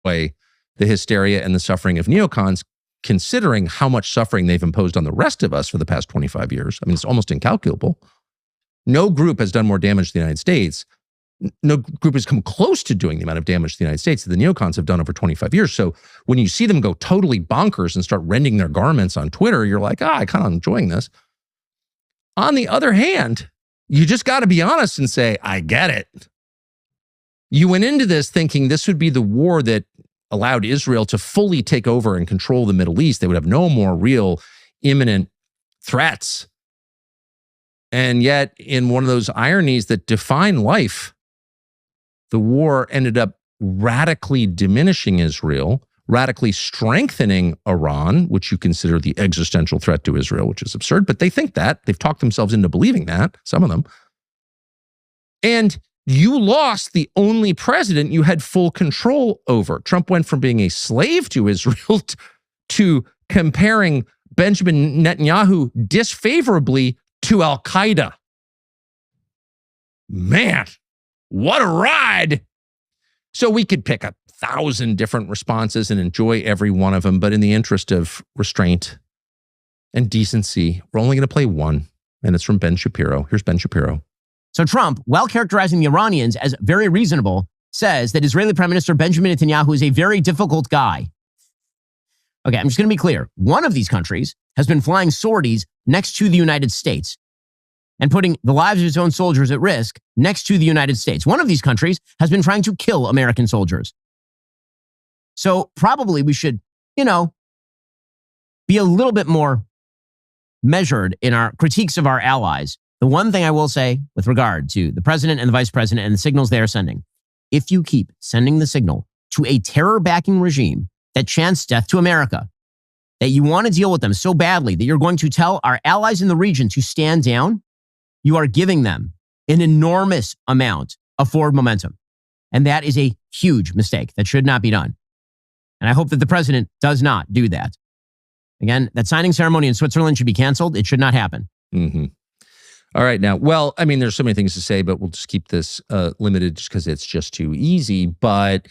way the hysteria and the suffering of neocons, considering how much suffering they've imposed on the rest of us for the past 25 years. I mean, it's almost incalculable. No group has done more damage to the United States. No group has come close to doing the amount of damage to the United States that the neocons have done over 25 years. So when you see them go totally bonkers and start rending their garments on Twitter, you're like, I kind of enjoying this. On the other hand, you just got to be honest and say, I get it. You went into this thinking this would be the war that allowed Israel to fully take over and control the Middle East. They would have no more real imminent threats. And yet, in one of those ironies that define life, the war ended up radically diminishing Israel, radically strengthening Iran, which you consider the existential threat to Israel, which is absurd, but they think that. They've talked themselves into believing that, some of them. And you lost the only president you had full control over. Trump went from being a slave to Israel to comparing Benjamin Netanyahu disfavorably to Al-Qaeda. Man, what a ride. So we could pick 1,000 different responses and enjoy every one of them, but in the interest of restraint and decency, we're only going to play one, and it's from Ben Shapiro. Here's Ben Shapiro. So Trump, while characterizing the Iranians as very reasonable, says that Israeli Prime Minister Benjamin Netanyahu is a very difficult guy. Okay, I'm just going to be clear. One of these countries has been flying sorties next to the United States and putting the lives of its own soldiers at risk next to the United States. One of these countries has been trying to kill American soldiers. So probably we should, be a little bit more measured in our critiques of our allies. The one thing I will say with regard to the president and the vice president and the signals they are sending, if you keep sending the signal to a terror-backing regime that chants death to America, that you want to deal with them so badly that you're going to tell our allies in the region to stand down, you are giving them an enormous amount of forward momentum. And that is a huge mistake that should not be done. And I hope that the president does not do that. Again, that signing ceremony in Switzerland should be canceled. It should not happen. Mm-hmm. All right. Now, well, I mean, there's so many things to say, but we'll just keep this limited just because it's just too easy. But